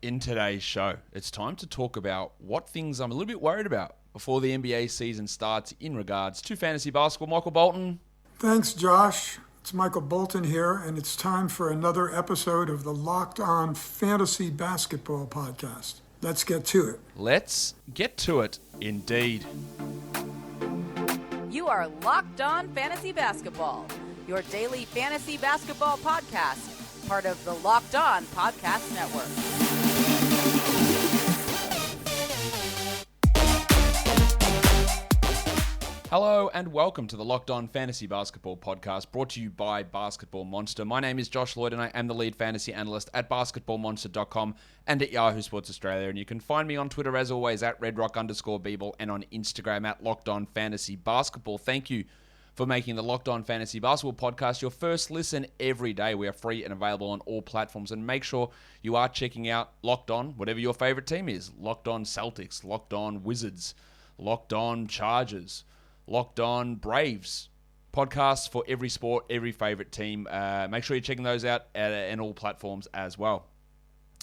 In today's show, it's time to talk about what things I'm a little bit worried about before the NBA season starts in regards to fantasy basketball. Michael Bolton. Thanks, Josh. It's Michael Bolton here, and it's time for another episode of the Locked On Fantasy Basketball Podcast. Let's get to it. Let's get to it, indeed. You are Locked On Fantasy Basketball, your daily fantasy basketball podcast, part of the Locked On Podcast Network. Hello and welcome to the Locked On Fantasy Basketball Podcast, brought to you by Basketball Monster. My name is Josh Lloyd and I am the lead fantasy analyst at basketballmonster.com and at Yahoo Sports Australia. And you can find me on Twitter as always at redrock_Beeble and on Instagram at Locked On Fantasy Basketball. Thank you for making the Locked On Fantasy Basketball Podcast your first listen every day. We are free and available on all platforms. And make sure you are checking out Locked On, whatever your favorite team is. Locked On Celtics, Locked On Wizards, Locked On Chargers, Locked On Braves. Podcasts for every sport, every favorite team. Make sure you're checking those out in all platforms as well.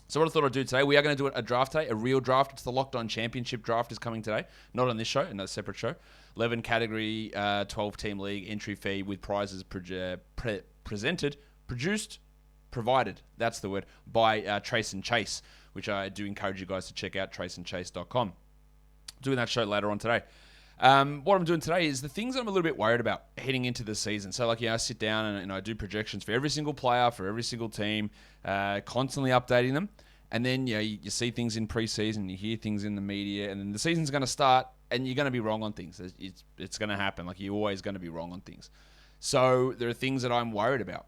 So what I thought I'd do today, we are going to do a draft today, a real draft. It's the Locked On Championship draft is coming today. Not on this show, in a separate show. 11 category, 12-team league, entry fee with prizes provided, that's the word, by Trace and Chase, which I do encourage you guys to check out, traceandchase.com. Doing that show later on today. What I'm doing today is the things I'm a little bit worried about heading into the season. So, I sit down and I do projections for every single player, for every single team, constantly updating them. And then, you see things in preseason, you hear things in the media, and then the season's going to start, and you're going to be wrong on things. It's going to happen. You're always going to be wrong on things. So, there are things that I'm worried about.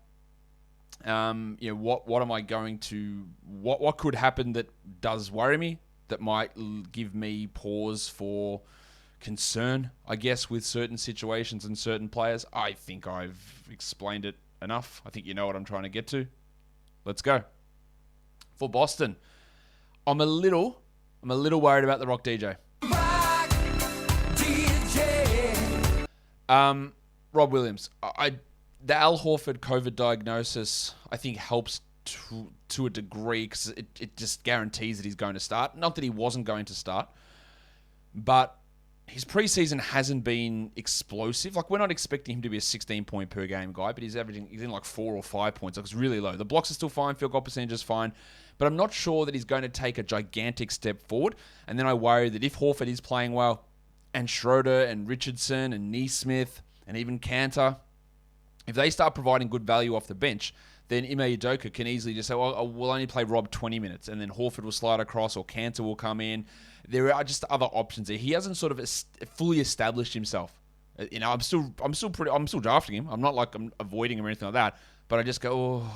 What am I going to... What could happen that does worry me, that might give me pause for concern, I guess, with certain situations and certain players? I think I've explained it enough. I think you know what I'm trying to get to. Let's go. For Boston, I'm a little worried about the Rock DJ. Rob Williams. The Al Horford COVID diagnosis, I think, helps to a degree because it just guarantees that he's going to start. Not that he wasn't going to start, but his preseason hasn't been explosive. We're not expecting him to be a 16-point per game guy, but he's in 4 or 5 points. It's really low. The blocks are still fine. Field goal percentage is fine. But I'm not sure that he's going to take a gigantic step forward. And then I worry that if Horford is playing well, and Schroeder and Richardson and Neesmith and even Kanter, if they start providing good value off the bench, then Ime Udoka can easily just say, well, we'll only play Rob 20 minutes, and then Horford will slide across, or Kanter will come in. There are just other options there. He hasn't sort of fully established himself. I'm still drafting him. I'm not I'm avoiding him or anything like that. But I just go,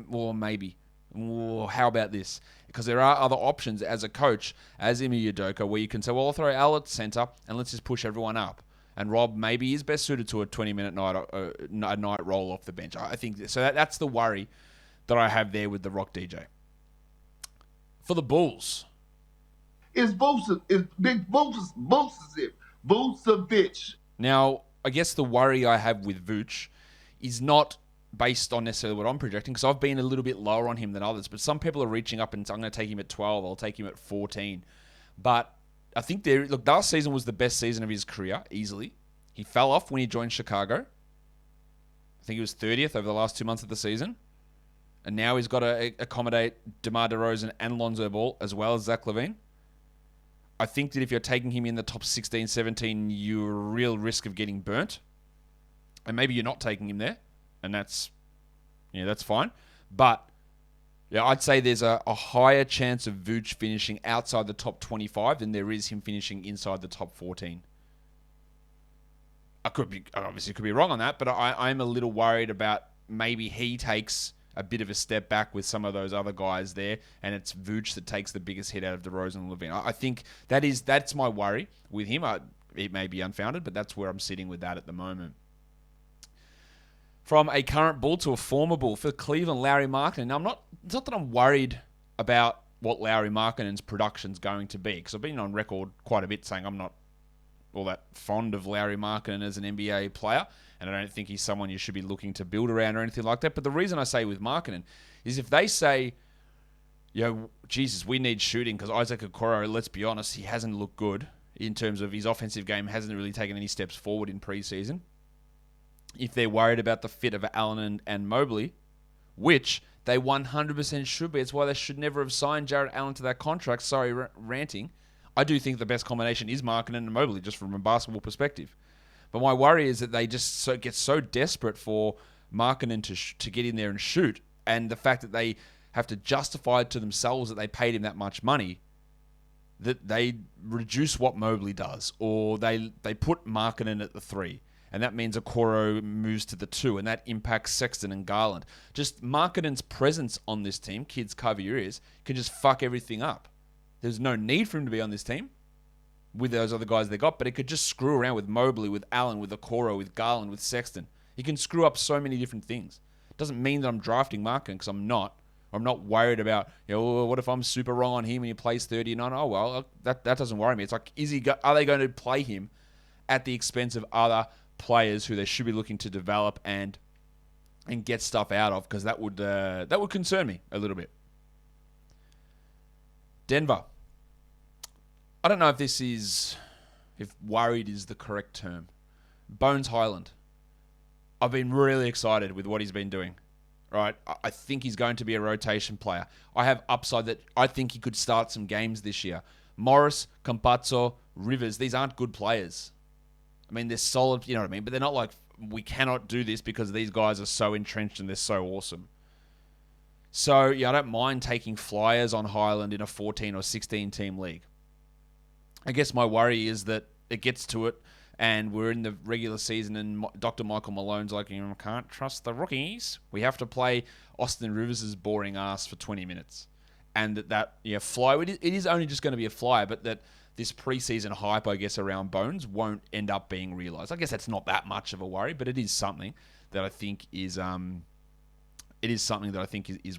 or maybe. How about this? Because there are other options as a coach, as Ime Udoka, where you can say, well, I'll throw Al at center and let's just push everyone up. And Rob maybe is best suited to a 20-minute night roll off the bench. I think so. That's the worry that I have there with the Rock DJ. For the Bulls, it's Big Vucevic. Now, I guess the worry I have with Vooch is not based on necessarily what I'm projecting, because I've been a little bit lower on him than others. But some people are reaching up and I'm going to take him at 12. I'll take him at 14. But I think last season was the best season of his career, easily. He fell off when he joined Chicago. I think he was 30th over the last 2 months of the season. And now he's got to accommodate DeMar DeRozan and Lonzo Ball, as well as Zach LaVine. I think that if you're taking him in the top 16, 17, you're a real risk of getting burnt. And maybe you're not taking him there. And that's fine. But I'd say there's a higher chance of Vooch finishing outside the top 25 than there is him finishing inside the top 14. I could be wrong on that, but I'm a little worried about maybe he takes a bit of a step back with some of those other guys there, and it's Vooch that takes the biggest hit out of DeRozan and LaVine. I think that's my worry with him. It may be unfounded, but that's where I'm sitting with that at the moment. From a current Bull to a former Bull, for Cleveland, Lauri Markkanen. Now, it's not that I'm worried about what Lauri Markkanen's production's going to be, because I've been on record quite a bit saying I'm not all that fond of Lauri Markkanen as an NBA player, and I don't think he's someone you should be looking to build around or anything like that. But the reason I say with Markkanen is if they say, Jesus, we need shooting because Isaac Okoro, let's be honest, he hasn't looked good in terms of his offensive game, hasn't really taken any steps forward in preseason. If they're worried about the fit of Allen and Mobley, which they 100% should be, it's why they should never have signed Jarrett Allen to that contract. Sorry, ranting. I do think the best combination is Markkanen and Mobley, just from a basketball perspective. But my worry is that they just get so desperate for Markkanen to get in there and shoot, and the fact that they have to justify it to themselves that they paid him that much money, that they reduce what Mobley does, or they put Markkanen at the 3, and that means Okoro moves to the 2, and that impacts Sexton and Garland. Just Markkanen's presence on this team, kids cover your ears, can just fuck everything up. There's no need for him to be on this team with those other guys they got, but it could just screw around with Mobley, with Allen, with Okoro, with Garland, with Sexton. He can screw up so many different things. It doesn't mean that I'm drafting Markkanen, because I'm not. I'm not worried about, what if I'm super wrong on him and he plays 39? Oh, well, that doesn't worry me. It's like, are they going to play him at the expense of other players who they should be looking to develop and get stuff out of? Because that would concern me a little bit. Denver. I don't know if worried is the correct term. Bones Hyland. I've been really excited with what he's been doing. Right, I think he's going to be a rotation player. I have upside that I think he could start some games this year. Morris, Campazzo, Rivers, these aren't good players. I mean, they're solid, you know what I mean? But they're not like, we cannot do this because these guys are so entrenched and they're so awesome. So, I don't mind taking flyers on Hyland in a 14 or 16 team league. I guess my worry is that it gets to it and we're in the regular season and Dr. Michael Malone's like, can't trust the rookies. We have to play Austin Rivers' boring ass for 20 minutes. And that fly, it is only just going to be a flyer, but that this preseason hype, I guess, around Bones won't end up being realised. I guess that's not that much of a worry, but it is something that I think is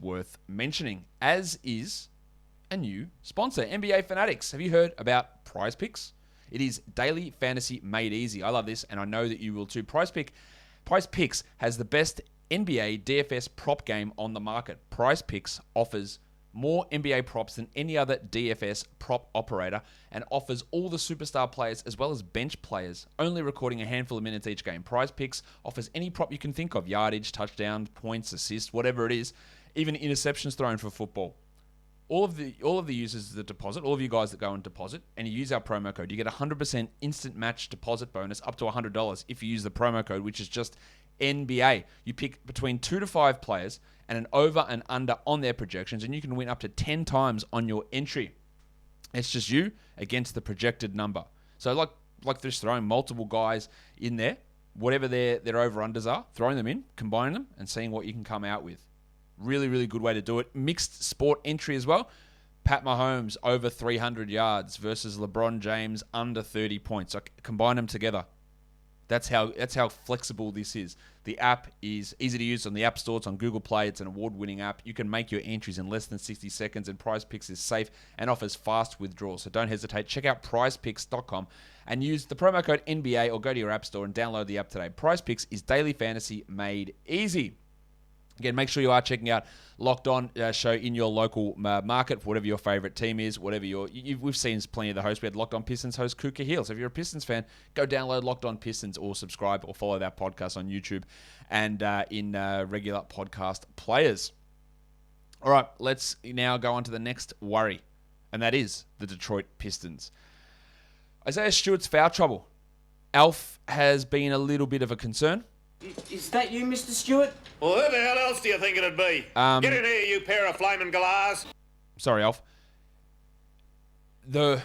worth mentioning, as is a new sponsor, NBA Fanatics. Have you heard about Prize Picks? It is daily fantasy made easy. I love this, and I know that you will too. Prize Picks has the best NBA DFS prop game on the market. Prize Picks offers more NBA props than any other DFS prop operator and offers all the superstar players as well as bench players, only recording a handful of minutes each game. Prize Picks offers any prop you can think of: yardage, touchdown, points, assists, whatever it is, even interceptions thrown for football. All of the users that deposit, all of you guys that go and deposit, and you use our promo code, you get 100% instant match deposit bonus up to $100 if you use the promo code, which is just NBA. You pick between 2 to 5 players and an over and under on their projections, and you can win up to 10 times on your entry. It's just you against the projected number. So like just throwing multiple guys in there, whatever their over-unders are, throwing them in, combining them, and seeing what you can come out with. Really, really good way to do it. Mixed sport entry as well. Pat Mahomes over 300 yards versus LeBron James under 30 points. So combine them together. That's how flexible this is. The app is easy to use on the App Store. It's on Google Play. It's an award-winning app. You can make your entries in less than 60 seconds, and Prize Picks is safe and offers fast withdrawals. So don't hesitate. Check out prizepicks.com and use the promo code NBA or go to your App Store and download the app today. Prize Picks is daily fantasy made easy. Again, make sure you are checking out Locked On show in your local market, whatever your favorite team is, whatever we've seen plenty of the hosts. We had Locked On Pistons host Kuka Hill. So if you're a Pistons fan, go download Locked On Pistons or subscribe or follow that podcast on YouTube and in regular podcast players. All right, let's now go on to the next worry, and that is the Detroit Pistons. Isaiah Stewart's foul trouble. Alf has been a little bit of a concern. Is that you, Mr. Stewart? Well, who the hell else do you think it'd be? Get in here, you pair of flaming galahs. Sorry, Alf. I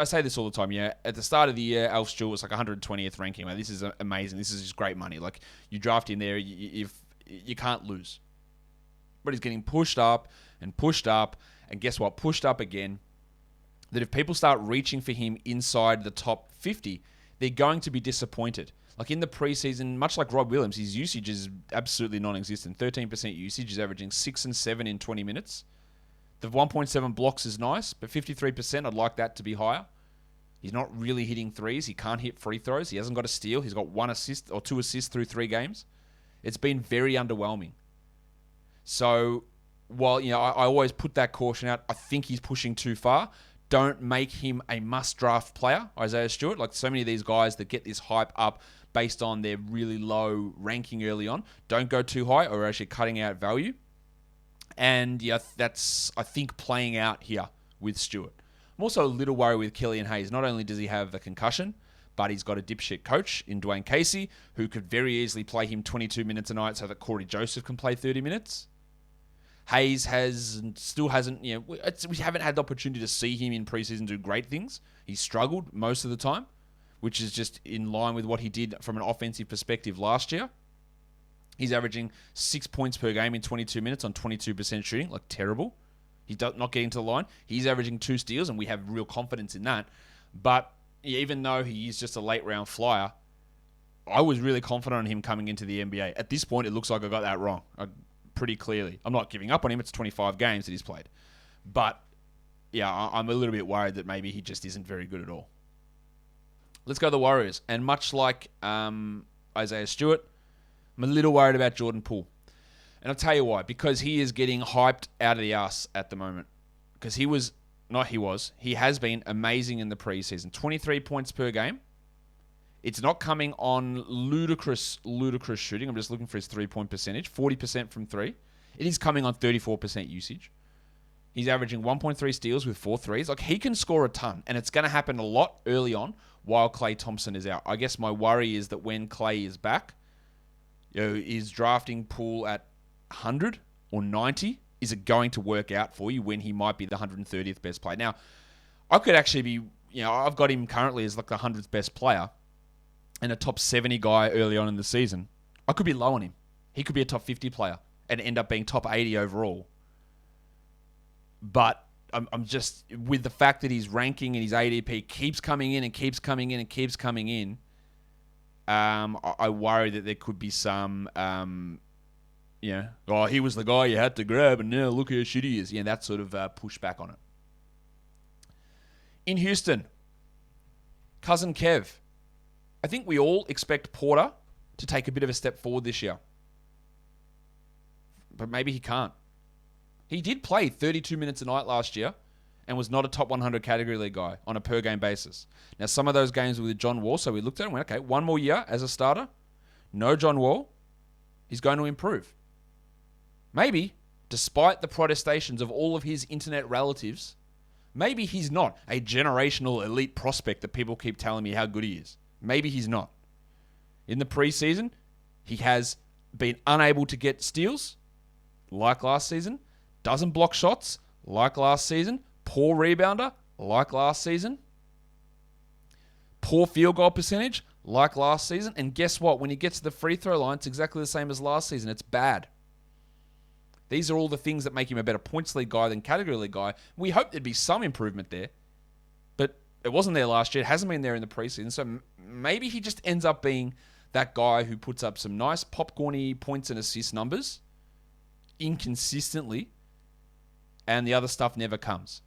say this all the time, yeah. At the start of the year, Alf Stewart was like 120th ranking. Man, this is amazing. This is just great money. Like, you draft in there, you can't lose. But he's getting pushed up, and guess what? Pushed up again. That if people start reaching for him inside the top 50, they're going to be disappointed. Like in the preseason, much like Rob Williams, his usage is absolutely non-existent. 13% usage, is averaging 6 and 7 in 20 minutes. The 1.7 blocks is nice, but 53%, I'd like that to be higher. He's not really hitting threes. He can't hit free throws. He hasn't got a steal. He's got 1 assist or 2 assists through 3 games. It's been very underwhelming. So while, I always put that caution out, I think he's pushing too far. Don't make him a must-draft player, Isaiah Stewart. Like so many of these guys that get this hype up based on their really low ranking early on. Don't go too high or actually cutting out value. And that's, I think, playing out here with Stewart. I'm also a little worried with Killian Hayes. Not only does he have a concussion, but he's got a dipshit coach in Dwayne Casey who could very easily play him 22 minutes a night so that Corey Joseph can play 30 minutes. Hayes still hasn't, we haven't had the opportunity to see him in preseason do great things. He's struggled most of the time, which is just in line with what he did from an offensive perspective last year. He's averaging 6 points per game in 22 minutes on 22% shooting, like terrible. He's not getting to the line. He's averaging 2 steals, and we have real confidence in that. But even though he is just a late round flyer, I was really confident on him coming into the NBA. At this point, it looks like I got that wrong. Pretty clearly. I'm not giving up on him. It's 25 games that he's played. But, I'm a little bit worried that maybe he just isn't very good at all. Let's go to the Warriors. And much like Isaiah Stewart, I'm a little worried about Jordan Poole. And I'll tell you why. Because he is getting hyped out of the ass at the moment. Because he has been amazing in the preseason. 23 points per game. It's not coming on ludicrous shooting. I'm just looking for his 3-point percentage. 40% from 3. It is coming on 34% usage. He's averaging 1.3 steals with 4 threes. Like, he can score a ton, and it's going to happen a lot early on while Klay Thompson is out. I guess my worry is that when Klay is back, is drafting Poole at 100 or 90? Is it going to work out for you when he might be the 130th best player? Now, I could actually be, I've got him currently as like the 100th best player and a top 70 guy early on in the season. I could be low on him. He could be a top 50 player and end up being top 80 overall. But I'm just, with the fact that his ranking and his ADP keeps coming in and keeps coming in and keeps coming in, I worry that there could be some, he was the guy you had to grab and now look how shitty he is. That sort of pushback on it. In Houston, Cousin Kev. I think we all expect Porter to take a bit of a step forward this year. But maybe he can't. He did play 32 minutes a night last year and was not a top 100 category league guy on a per game basis. Now, some of those games were with John Wall, so we looked at it and went, okay, 1 more year as a starter. No John Wall. He's going to improve. Maybe, despite the protestations of all of his internet relatives, maybe he's not a generational elite prospect that people keep telling me how good he is. Maybe he's not. In the preseason, he has been unable to get steals, like last season. Doesn't block shots, like last season. Poor rebounder, like last season. Poor field goal percentage, like last season. And guess what? When he gets to the free throw line, it's exactly the same as last season. It's bad. These are all the things that make him a better points league guy than category league guy. We hope there'd be some improvement there. But it wasn't there last year. It hasn't been there in the preseason. So maybe he just ends up being that guy who puts up some nice popcorny points and assist numbers inconsistently, and the other stuff never comes.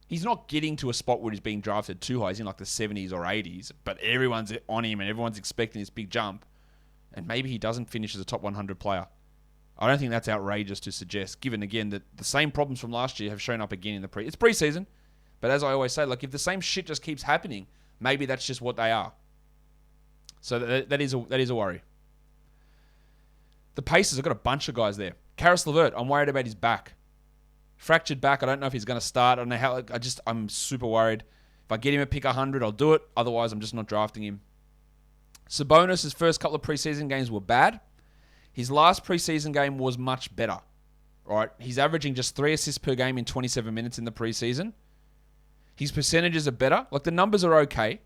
He's not getting to a spot where he's being drafted too high. He's in like the 70s or 80s, but everyone's on him and everyone's expecting this big jump. And maybe he doesn't finish as a top 100 player. I don't think that's outrageous to suggest, given, again, that the same problems from last year have shown up again in the It's preseason, but as I always say, like, if the same shit just keeps happening, maybe that's just what they are. So that is a worry. The Pacers have got a bunch of guys there. CARIS LEVERT, I'm worried about his back. Fractured back. I don't know if he's going to start. I don't know how. I'm super worried. If I get him at pick 100, I'll do it. Otherwise, I'm just not drafting him. Sabonis, his first couple of preseason games were bad. His last preseason game was much better. Right? He's averaging just 3 assists per game in 27 minutes in the preseason. His percentages are better. Like, the numbers are okay.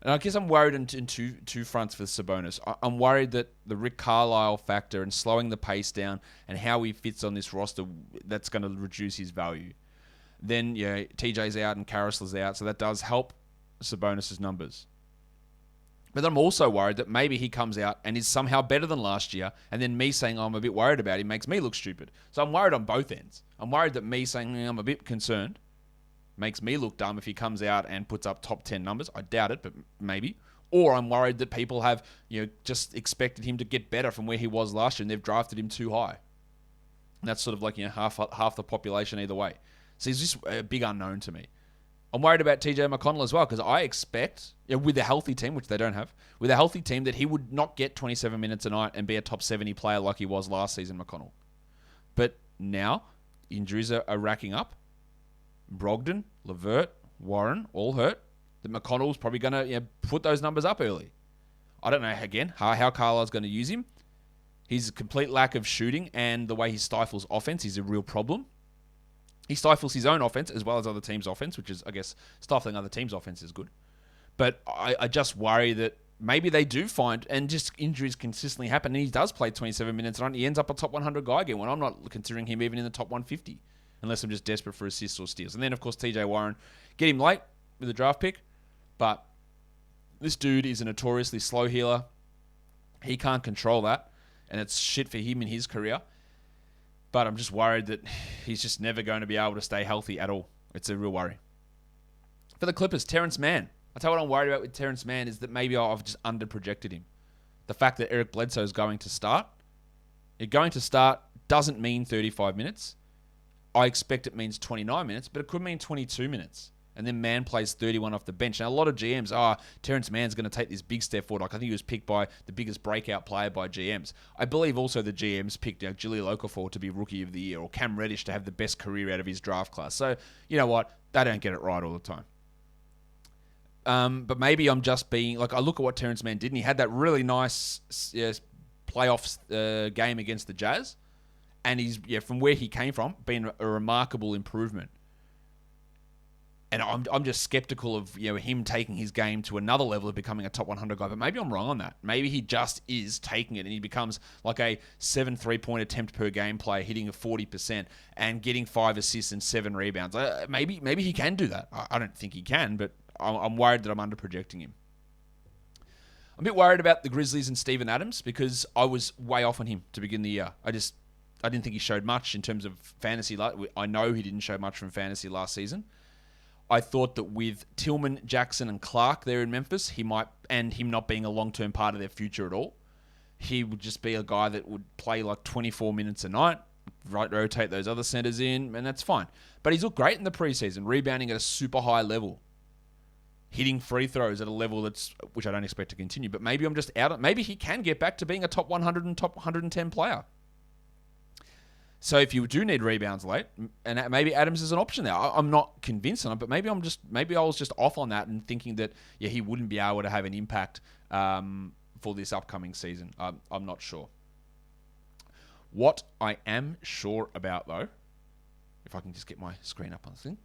And I guess I'm worried in two fronts for Sabonis. I'm worried that the Rick Carlisle factor and slowing the pace down and how he fits on this roster, that's going to reduce his value. Then, TJ's out and CARIS is out, so that does help Sabonis' numbers. But I'm also worried that maybe he comes out and is somehow better than last year, and then me saying I'm a bit worried about him makes me look stupid. So I'm worried on both ends. I'm worried that me saying I'm a bit concerned makes me look dumb if he comes out and puts up top 10 numbers. I doubt it, but maybe. Or I'm worried that people have, just expected him to get better from where he was last year and they've drafted him too high. And that's sort of like, half the population either way. So he's just a big unknown to me. I'm worried about TJ McConnell as well, because I expect, with a healthy team, which they don't have, with a healthy team, that he would not get 27 minutes a night and be a top 70 player like he was last season, McConnell. But now, injuries are racking up. Brogdon, LeVert, Warren, all hurt. That McConnell's probably going to put those numbers up early. I don't know, again, how Carlisle's going to use him. His complete lack of shooting and the way he stifles offense is a real problem. He stifles his own offense as well as other teams' offense, which is, I guess, stifling other teams' offense is good. But I just worry that maybe they do find, and just injuries consistently happen, and he does play 27 minutes and he ends up a top 100 guy again when I'm not considering him even in the top 150, unless I'm just desperate for assists or steals. And then, of course, TJ Warren, get him late with a draft pick, but this dude is a notoriously slow healer. He can't control that, and it's shit for him in his career. But I'm just worried that he's just never going to be able to stay healthy at all. It's a real worry. For the Clippers, Terrence Mann. I'll tell you what I'm worried about with Terrence Mann is that maybe I've just underprojected him. The fact that Eric Bledsoe is going to start. Going to start doesn't mean 35 minutes. I expect it means 29 minutes, but it could mean 22 minutes. And then Mann plays 31 off the bench. Now, a lot of GMs, Terrence Mann's going to take this big step forward. Like, I think he was picked by the biggest breakout player by GMs. I believe also the GMs picked Jahlil Okafor to be Rookie of the Year, or Cam Reddish to have the best career out of his draft class. So, you know what? They don't get it right all the time. But maybe I'm just being... Like, I look at what Terrence Mann did, and he had that really nice playoffs game against the Jazz. And he's, from where he came from, been a remarkable improvement. And I'm just skeptical of him taking his game to another level of becoming a top 100 guy. But maybe I'm wrong on that. Maybe he just is taking it and he becomes like a 7 3-point attempt per game player, hitting a 40% and getting 5 assists and 7 rebounds. Maybe he can do that. I don't think he can, but I'm worried that I'm underprojecting him. I'm a bit worried about the Grizzlies and Steven Adams because I was way off on him to begin the year. I didn't think he showed much in terms of fantasy. I know he didn't show much from fantasy last season. I thought that with Tillman, Jackson, and Clark there in Memphis, him not being a long-term part of their future at all, he would just be a guy that would play like 24 minutes a night, rotate those other centers in, and that's fine. But he's looked great in the preseason, rebounding at a super high level, hitting free throws at a level which I don't expect to continue. But maybe I'm just out. Maybe he can get back to being a top 100 and top 110 player. So if you do need rebounds late, and maybe Adams is an option there. I'm not convinced on it, but maybe I was just off on that and thinking that he wouldn't be able to have an impact for this upcoming season. I'm not sure. What I am sure about though, if I can just get my screen up on this thing,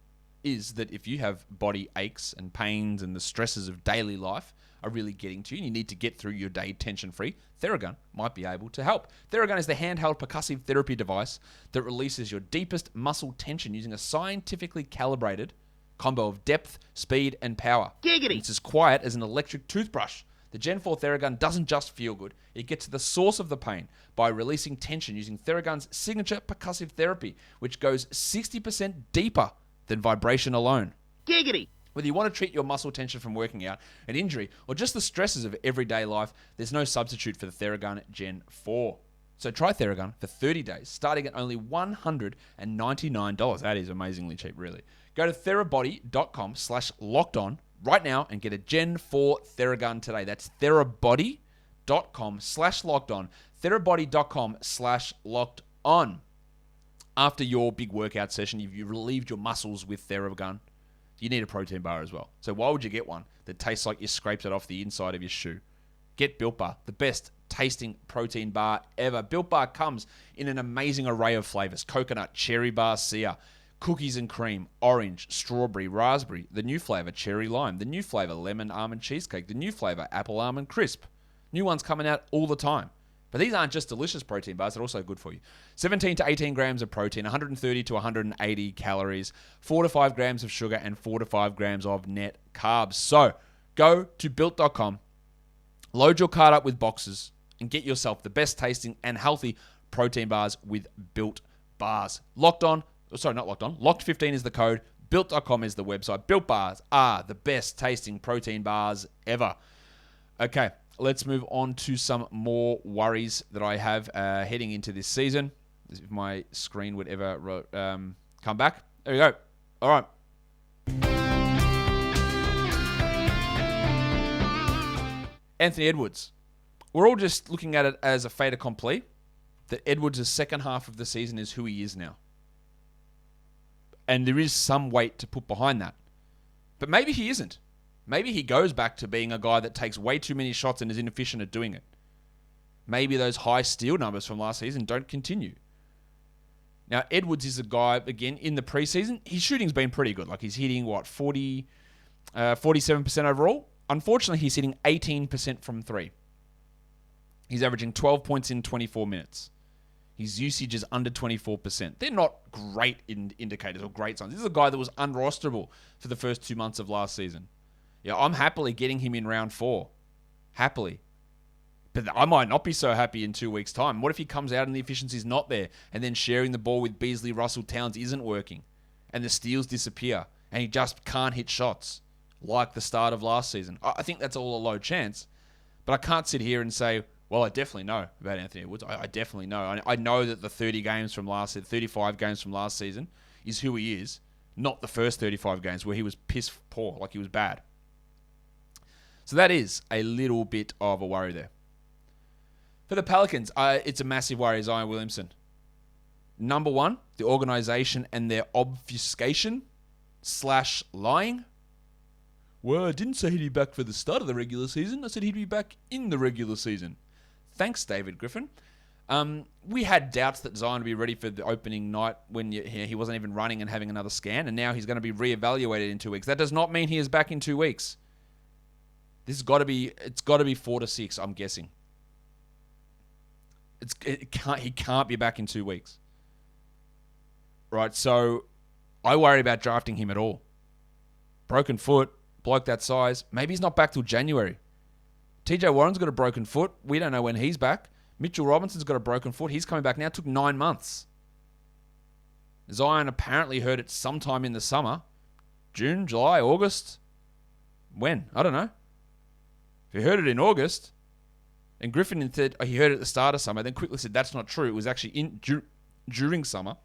is that if you have body aches and pains and the stresses of daily life are really getting to you and you need to get through your day tension-free, Theragun might be able to help. Theragun is the handheld percussive therapy device that releases your deepest muscle tension using a scientifically calibrated combo of depth, speed, and power. Giggity! It's as quiet as an electric toothbrush. The Gen 4 Theragun doesn't just feel good, it gets to the source of the pain by releasing tension using Theragun's signature percussive therapy, which goes 60% deeper than vibration alone. Giggity! Whether you want to treat your muscle tension from working out, an injury, or just the stresses of everyday life, there's no substitute for the Theragun Gen 4. So try Theragun for 30 days, starting at only $199. That is amazingly cheap, really. Go to therabody.com/lockedon right now and get a Gen 4 Theragun today. That's therabody.com/lockedon. therabody.com/lockedon. After your big workout session, you've relieved your muscles with Theragun. You need a protein bar as well. So why would you get one that tastes like you scraped it off the inside of your shoe? Get Built Bar, the best tasting protein bar ever. Built Bar comes in an amazing array of flavors. Coconut, cherry barcia, cookies and cream, orange, strawberry, raspberry, the new flavor, cherry lime, the new flavor, lemon almond cheesecake, the new flavor, apple almond crisp. New ones coming out all the time. But these aren't just delicious protein bars, they're also good for you. 17 to 18 grams of protein, 130 to 180 calories, 4 to 5 grams of sugar, and 4 to 5 grams of net carbs. So, go to Built.com, load your cart up with boxes, and get yourself the best tasting and healthy protein bars with Built Bars. Locked 15 is the code, Built.com is the website. Built Bars are the best tasting protein bars ever. Okay. Let's move on to some more worries that I have heading into this season. If my screen would ever come back. There we go. All right. Anthony Edwards. We're all just looking at it as a fait accompli that Edwards' second half of the season is who he is now. And there is some weight to put behind that. But maybe he isn't. Maybe he goes back to being a guy that takes way too many shots and is inefficient at doing it. Maybe those high steal numbers from last season don't continue. Now, Edwards is a guy, again, in the preseason, his shooting's been pretty good. Like, he's hitting, 47% overall? Unfortunately, he's hitting 18% from three. He's averaging 12 points in 24 minutes. His usage is under 24%. They're not great indicators or great signs. This is a guy that was unrosterable for the first 2 months of last season. Yeah, I'm happily getting him in round 4. Happily. But I might not be so happy in 2 weeks' time. What if he comes out and the efficiency's not there, and then sharing the ball with Beasley, Russell, Towns isn't working, and the steals disappear, and he just can't hit shots like the start of last season? I think that's all a low chance. But I can't sit here and say, well, I definitely know about Anthony Edwards. I definitely know. I know that the 35 games from last season is who he is, not the first 35 games where he was piss poor, like he was bad. So that is a little bit of a worry there. For the Pelicans, it's a massive worry, Zion Williamson. Number one, the organization and their obfuscation / lying. Well, I didn't say he'd be back for the start of the regular season. I said he'd be back in the regular season. Thanks, David Griffin. We had doubts that Zion would be ready for the opening night when he wasn't even running and having another scan, and now he's going to be reevaluated in 2 weeks. That does not mean he is back in 2 weeks. It's got to be 4 to 6, I'm guessing. He can't be back in 2 weeks. Right, so I worry about drafting him at all. Broken foot, bloke that size. Maybe he's not back till January. TJ Warren's got a broken foot. We don't know when he's back. Mitchell Robinson's got a broken foot. He's coming back now. It took 9 months. Zion apparently hurt it sometime in the summer. June, July, August. When? I don't know. If he heard it in August, and Griffin said he heard it at the start of summer, then quickly said that's not true. It was actually during summer,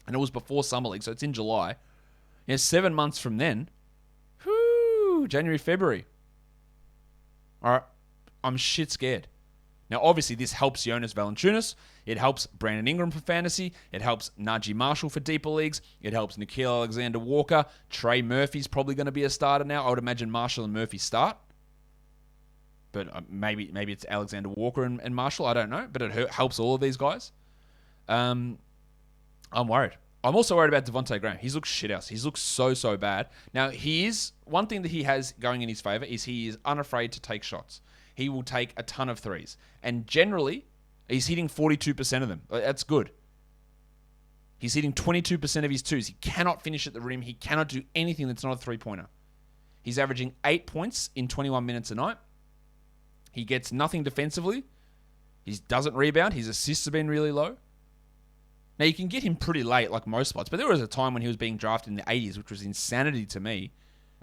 and it was before Summer League, so it's in July. 7 months from then. January, February. All right, I'm shit scared. Now, obviously, this helps Jonas Valanciunas. It helps Brandon Ingram for fantasy. It helps Najee Marshall for deeper leagues. It helps Nickeil Alexander-Walker. Trey Murphy's probably going to be a starter now. I would imagine Marshall and Murphy start. But maybe it's Alexander Walker and Marshall. I don't know. But it helps all of these guys. I'm worried. I'm also worried about Devonte Graham. He's looked shit house. He's looked so bad. Now, one thing that he has going in his favor is he is unafraid to take shots. He will take a ton of threes. And generally, he's hitting 42% of them. That's good. He's hitting 22% of his twos. He cannot finish at the rim. He cannot do anything that's not a three-pointer. He's averaging 8 points in 21 minutes a night. He gets nothing defensively. He doesn't rebound. His assists have been really low. Now, you can get him pretty late, like most spots, but there was a time when he was being drafted in the 80s, which was insanity to me.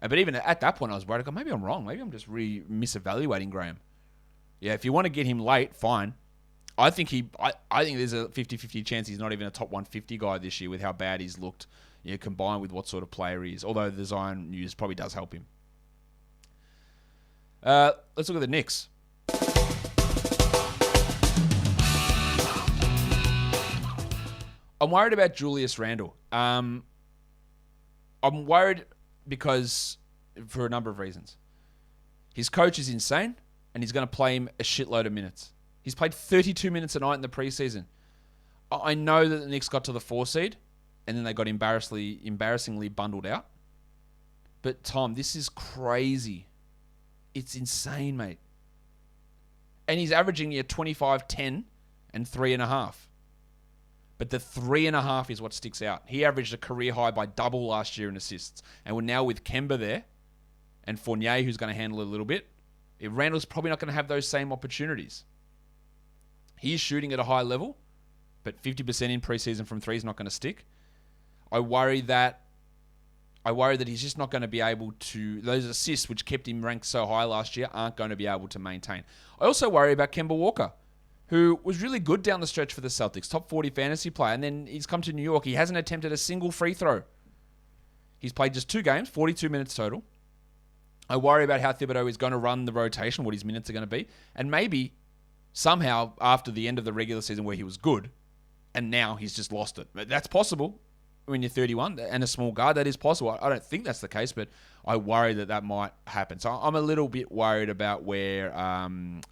But even at that point, I was worried. I go, maybe I'm wrong. Maybe I'm just misevaluating Graham. Yeah, if you want to get him late, fine. I think there's a 50-50 chance he's not even a top 150 guy this year with how bad he's looked, combined with what sort of player he is. Although the Zion news probably does help him. Let's look at the Knicks. I'm worried about Julius Randle. I'm worried because for a number of reasons. His coach is insane, and he's going to play him a shitload of minutes. He's played 32 minutes a night in the preseason. I know that the Knicks got to the 4 seed, and then they got embarrassingly bundled out. But Tom, this is crazy. It's insane, mate. And he's averaging 25, 10, and 3.5. But the 3.5 is what sticks out. He averaged a career high by double last year in assists. And we're now with Kemba there and Fournier, who's going to handle it a little bit. Randall's probably not going to have those same opportunities. He is shooting at a high level, but 50% in preseason from 3 is not going to stick. I worry that he's just not going to be able to... Those assists, which kept him ranked so high last year, aren't going to be able to maintain. I also worry about Kemba Walker. who was really good down the stretch for the Celtics, top 40 fantasy player, and then he's come to New York. He hasn't attempted a single free throw. He's played just 2 games, 42 minutes total. I worry about how Thibodeau is going to run the rotation, what his minutes are going to be, and maybe somehow after the end of the regular season where he was good, and now he's just lost it. That's possible when you're 31 and a small guard. That is possible. I don't think that's the case, but I worry that might happen. So I'm a little bit worried about where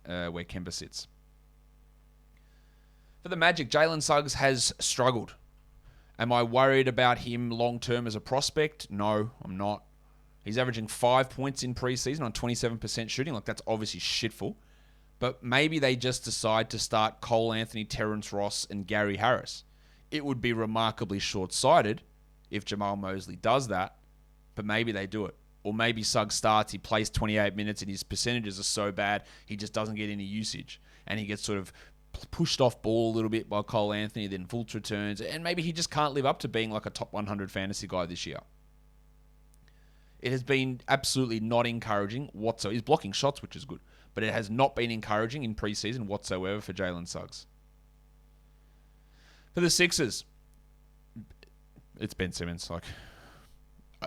Kemba sits. For the Magic, Jalen Suggs has struggled. Am I worried about him long-term as a prospect? No, I'm not. He's averaging 5 points in preseason on 27% shooting. Like, that's obviously shitful. But maybe they just decide to start Cole Anthony, Terrence Ross, and Gary Harris. It would be remarkably short-sighted if Jamal Mosley does that, but maybe they do it. Or maybe Suggs starts, he plays 28 minutes, and his percentages are so bad, he just doesn't get any usage. And he gets sort of pushed off ball a little bit by Cole Anthony, then Fultz returns, and maybe he just can't live up to being like a top 100 fantasy guy this year. It has been absolutely not encouraging whatsoever. He's blocking shots, which is good, but it has not been encouraging in preseason whatsoever for Jalen Suggs. For the Sixers, it's Ben Simmons. Like,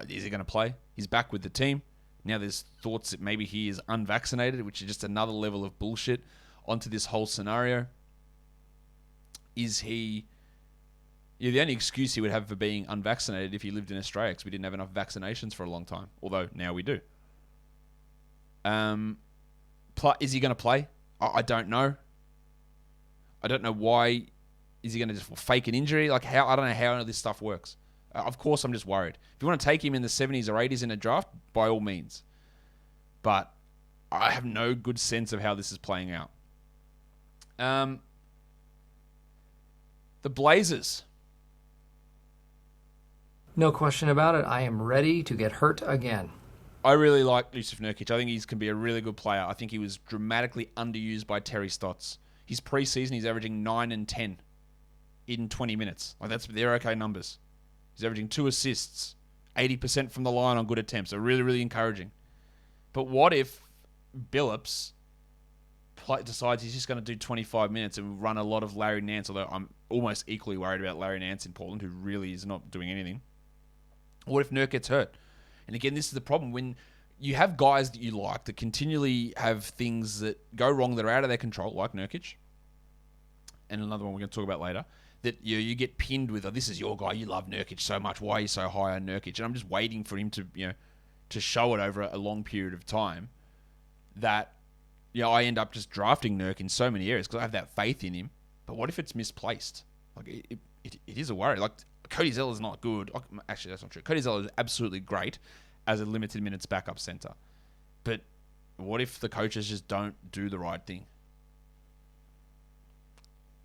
is he going to play? He's back with the team. Now there's thoughts that maybe he is unvaccinated, which is just another level of bullshit onto this whole scenario. Is he... Yeah, the only excuse he would have for being unvaccinated if he lived in Australia, because we didn't have enough vaccinations for a long time. Although, now we do. Is he going to play? I don't know. I don't know why. Is he going to just fake an injury? Like, how? I don't know how any of this stuff works. Of course, I'm just worried. If you want to take him in the 70s or 80s in a draft, by all means. But I have no good sense of how this is playing out. The Blazers. No question about it. I am ready to get hurt again. I really like Jusuf Nurkic. I think he can be a really good player. I think he was dramatically underused by Terry Stotts. His preseason, he's averaging 9 and 10 in 20 minutes. Like, they're okay numbers. He's averaging 2 assists, 80% from the line on good attempts. So really, really encouraging. But what if Billups decides he's just going to do 25 minutes and run a lot of Larry Nance, although I'm almost equally worried about Larry Nance in Portland, who really is not doing anything. What if Nurk gets hurt? And again, this is the problem. When you have guys that you like that continually have things that go wrong that are out of their control, like Nurkic, and another one we're going to talk about later, that you get pinned with, oh, this is your guy, you love Nurkic so much, why are you so high on Nurkic? And I'm just waiting for him to show it over a long period of time that I end up just drafting Nurk in so many areas because I have that faith in him. But what if it's misplaced? Like, it is a worry. Like, Cody Zeller's not good. Actually, that's not true. Cody Zeller is absolutely great as a limited minutes backup center. But what if the coaches just don't do the right thing?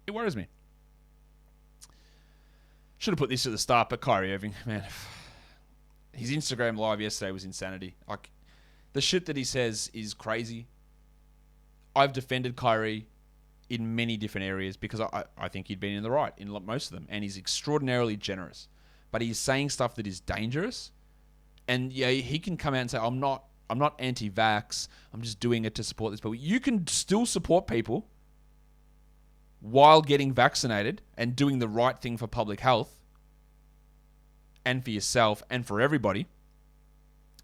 It worries me. Should have put this at the start, but Kyrie Irving, man. His Instagram live yesterday was insanity. Like, the shit that he says is crazy. I've defended Kyrie in many different areas because I think he'd been in the right in most of them, and he's extraordinarily generous. But he's saying stuff that is dangerous, and yeah, he can come out and say, I'm not anti-vax, I'm just doing it to support this. But you can still support people while getting vaccinated and doing the right thing for public health and for yourself and for everybody.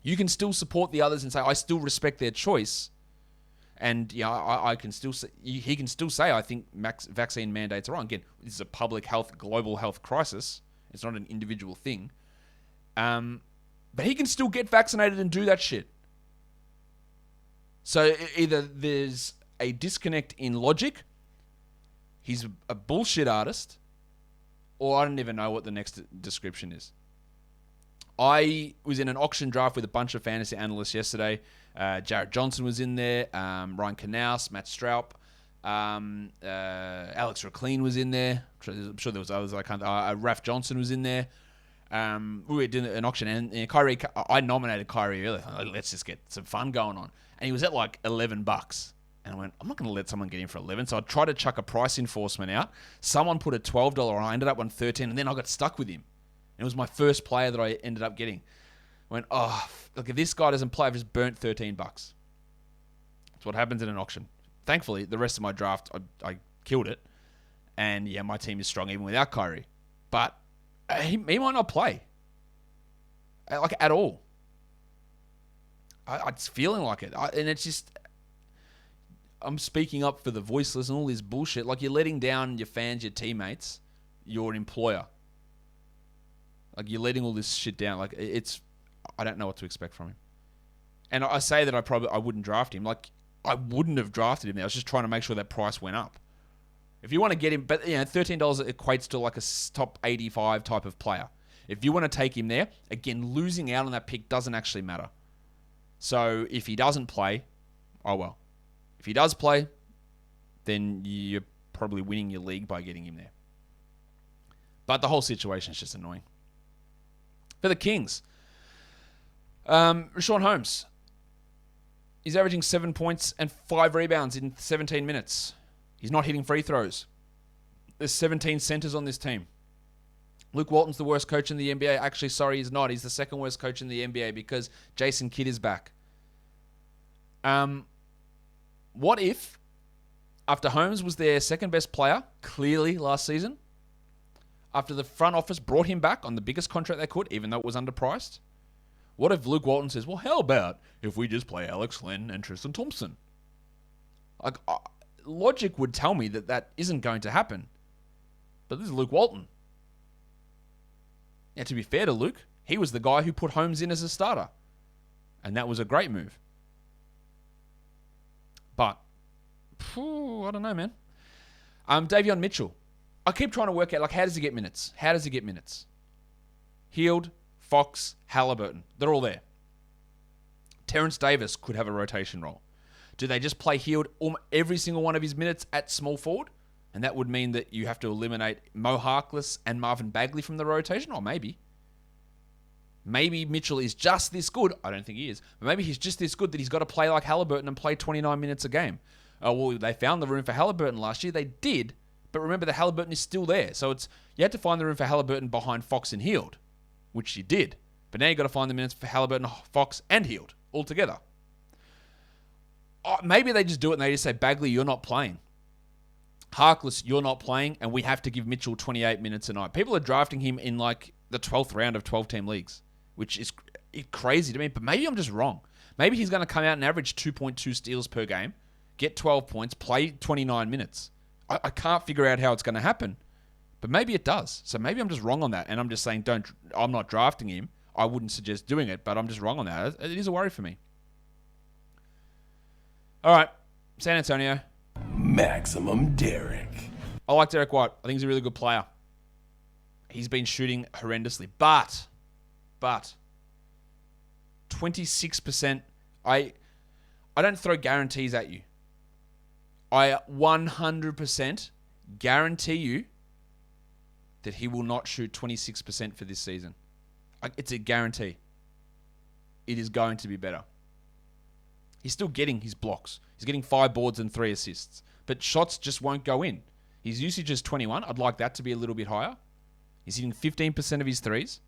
You can still support the others and say, I still respect their choice. And I can still say, he can still say, I think vaccine mandates are wrong. Again, this is a public health, global health crisis. It's not an individual thing. But he can still get vaccinated and do that shit. So either there's a disconnect in logic, he's a bullshit artist, or I don't even know what the next description is. I was in an auction draft with a bunch of fantasy analysts yesterday. Jarrett Johnson was in there. Ryan Knaus, Matt Straub, Alex Raclean was in there. I'm sure there was others I can't. Raf Johnson was in there. We were doing an auction, and Kyrie. I nominated Kyrie earlier. Let's just get some fun going on. And he was at like $11. And I went, I'm not going to let someone get in for 11. So I tried to chuck a price enforcement out. Someone put a $12 on. I ended up on 13, and then I got stuck with him. And it was my first player that I ended up getting. I went, look, if this guy doesn't play, I've just burnt $13. That's what happens in an auction. Thankfully, the rest of my draft, I killed it. And yeah, my team is strong even without Kyrie. But he might not play. Like, at all. It's feeling like it. And it's just... I'm speaking up for the voiceless and all this bullshit. Like, you're letting down your fans, your teammates, your employer. Like, you're letting all this shit down. Like, it's... I don't know what to expect from him. And I say that I wouldn't draft him. Like, I wouldn't have drafted him there. I was just trying to make sure that price went up. If you want to get him... But, you know, $13 equates to like a top 85 type of player. If you want to take him there, again, losing out on that pick doesn't actually matter. So, if he doesn't play, oh well. If he does play, then you're probably winning your league by getting him there. But the whole situation is just annoying. For the Kings, RICHAUN Holmes. He's averaging 7 points and 5 rebounds in 17 minutes. He's not hitting free throws. There's 17 centers on this team. Luke Walton's the worst coach in the NBA. Actually, sorry, he's not. He's the second worst coach in the NBA because Jason Kidd is back. What if, after Holmes was their second best player, clearly last season, after the front office brought him back on the biggest contract they could, even though it was underpriced, what if Luke Walton says, well, how about if we just play Alex Len and Tristan Thompson? Like, logic would tell me that that isn't going to happen. But this is Luke Walton. Now, to be fair to Luke, he was the guy who put Holmes in as a starter. And that was a great move. But, I don't know, man. Davion Mitchell. I keep trying to work out, like, how does he get minutes? How does he get minutes? Hield, Fox, Halliburton. They're all there. Terrence Davis could have a rotation role. Do they just play Hield every single one of his minutes at small forward? And that would mean that you have to eliminate Mo Harkless and Marvin Bagley from the rotation? Or maybe. Maybe Mitchell is just this good. I don't think he is. But maybe he's just this good that he's got to play like Halliburton and play 29 minutes a game. Oh, well, they found the room for Halliburton last year. They did. But remember, the Halliburton is still there. So you had to find the room for Halliburton behind Fox and Hield, which you did. But now you've got to find the minutes for Halliburton, Fox, and Hield all together. Maybe they just do it and they just say, Bagley, you're not playing. Harkless, you're not playing, and we have to give Mitchell 28 minutes a night. People are drafting him in like the 12th round of 12-team leagues, which is crazy to me, but maybe I'm just wrong. Maybe he's going to come out and average 2.2 steals per game, get 12 points, play 29 minutes. I can't figure out how it's going to happen, but maybe it does. So maybe I'm just wrong on that, and I'm just saying I'm not drafting him. I wouldn't suggest doing it, but I'm just wrong on that. It is a worry for me. All right, San Antonio. Maximum Derrick. I like Derrick White. I think he's a really good player. He's been shooting horrendously, but 26%. I don't throw guarantees at you. I 100% guarantee you that he will not shoot 26% for this season. It's a guarantee. It is going to be better. He's still getting his blocks. He's getting 5 boards and 3 assists. But shots just won't go in. His usage is 21. I'd like that to be a little bit higher. He's hitting 15% of his threes.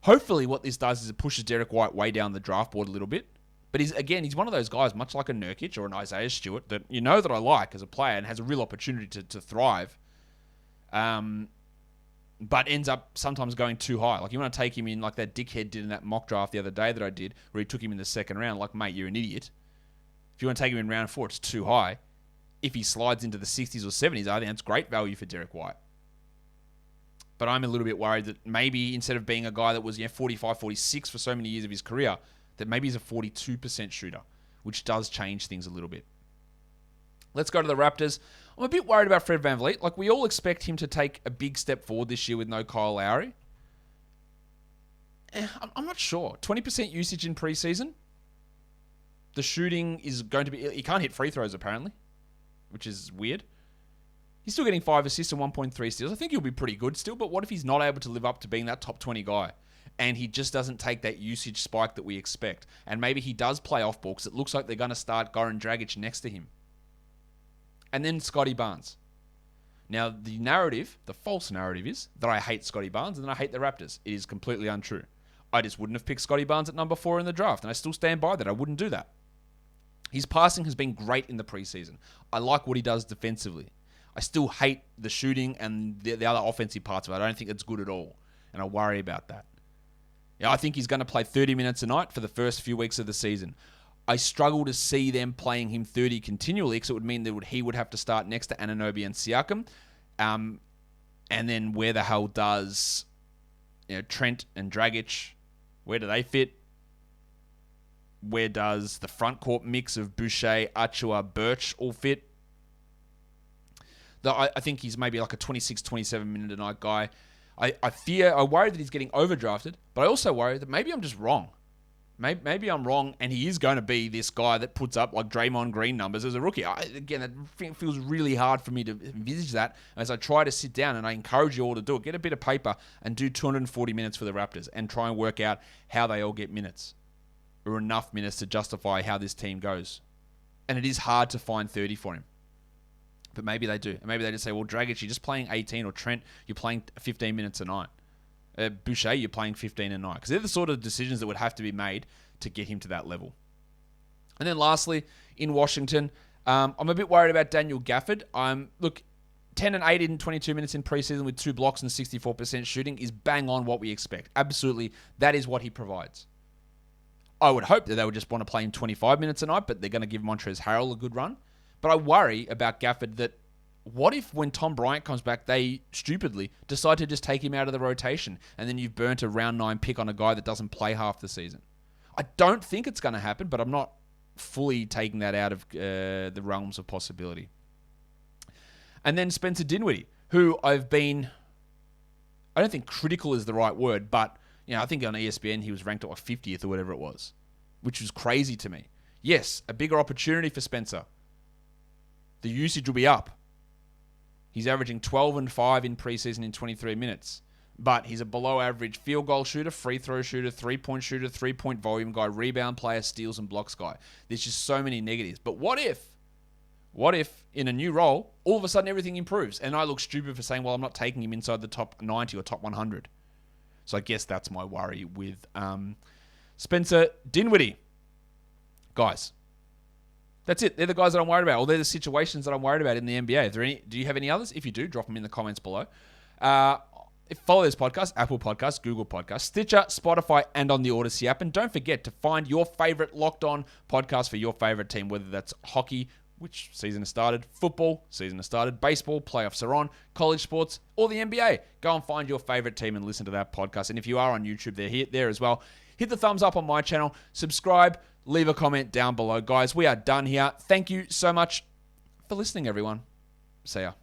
Hopefully what this does is it pushes Derrick White way down the draft board a little bit. But he's one of those guys, much like a Nurkic or an Isaiah Stewart, that you know that I like as a player and has a real opportunity to thrive. But ends up sometimes going too high. Like, you want to take him in like that dickhead did in that mock draft the other day that I did, where he took him in the second round. Like, mate, you're an idiot. If you want to take him in round 4, it's too high. If he slides into the 60s or 70s, I think that's great value for Derrick White. But I'm a little bit worried that maybe instead of being a guy that was 45, 46 for so many years of his career, that maybe he's a 42% shooter, which does change things a little bit. Let's go to the Raptors. I'm a bit worried about Fred VanVleet. Like, we all expect him to take a big step forward this year with no Kyle Lowry. I'm not sure. 20% usage in preseason. The shooting is going to be... He can't hit free throws, apparently, which is weird. He's still getting 5 assists and 1.3 steals. I think he'll be pretty good still, but what if he's not able to live up to being that top 20 guy? And he just doesn't take that usage spike that we expect. And maybe he does play off ball because it looks like they're going to start Goran Dragic next to him. And then Scottie Barnes. Now, the false narrative is that I hate Scottie Barnes and that I hate the Raptors. It is completely untrue. I just wouldn't have picked Scottie Barnes at number 4 in the draft, and I still stand by that. I wouldn't do that. His passing has been great in the preseason. I like what he does defensively. I still hate the shooting and the other offensive parts of it. I don't think it's good at all, and I worry about that. Yeah, I think he's going to play 30 minutes a night for the first few weeks of the season. I struggle to see them playing him 30 continually because it would mean that he would have to start next to Anunoby and Siakam. And then where the hell does Trent and Dragic, where do they fit? Where does the front court mix of Boucher, Achua, Birch all fit? I think he's maybe like a 26, 27 minute a night guy. I worry that he's getting overdrafted, but I also worry that maybe I'm just wrong. Maybe I'm wrong, and he is going to be this guy that puts up like Draymond Green numbers as a rookie. Again, that feels really hard for me to envisage that. As I try to sit down, and I encourage you all to do it, get a bit of paper and do 240 minutes for the Raptors and try and work out how they all get minutes or enough minutes to justify how this team goes. And it is hard to find 30 for him. But maybe they do. And maybe they just say, well, Dragic, you're just playing 18, or Trent, you're playing 15 minutes a night. Boucher, you're playing 15 a night. Because they're the sort of decisions that would have to be made to get him to that level. And then lastly, in Washington, I'm a bit worried about Daniel Gafford. Look, 10 and 8 in 22 minutes in preseason with 2 blocks and 64% shooting is bang on what we expect. Absolutely, that is what he provides. I would hope that they would just want to play him 25 minutes a night, but they're going to give Montrezl Harrell a good run. But I worry about Gafford that what if when Tom Bryant comes back, they stupidly decide to just take him out of the rotation and then you've burnt a round 9 pick on a guy that doesn't play half the season? I don't think it's going to happen, but I'm not fully taking that out of the realms of possibility. And then Spencer Dinwiddie, who I don't think critical is the right word, but I think on ESPN he was ranked at 50th or whatever it was, which was crazy to me. Yes, a bigger opportunity for Spencer. The usage will be up. He's averaging 12 and 5 in preseason in 23 minutes. But he's a below average field goal shooter, free throw shooter, 3-point shooter, 3-point volume guy, rebound player, steals and blocks guy. There's just so many negatives. But what if in a new role, all of a sudden everything improves? And I look stupid for saying, well, I'm not taking him inside the top 90 or top 100. So I guess that's my worry with Spencer Dinwiddie. Guys, that's it. They're the guys that I'm worried about, or they're the situations that I'm worried about in the NBA. Do you have any others? If you do, drop them in the comments below. Follow this podcast, Apple Podcasts, Google Podcasts, Stitcher, Spotify, and on the Odyssey app. And don't forget to find your favorite Locked On podcast for your favorite team, whether that's hockey, which season has started, football, season has started, baseball, playoffs are on, college sports, or the NBA. Go and find your favorite team and listen to that podcast. And if you are on YouTube, they're there as well. Hit the thumbs up on my channel, subscribe, leave a comment down below. Guys, we are done here. Thank you so much for listening, everyone. See ya.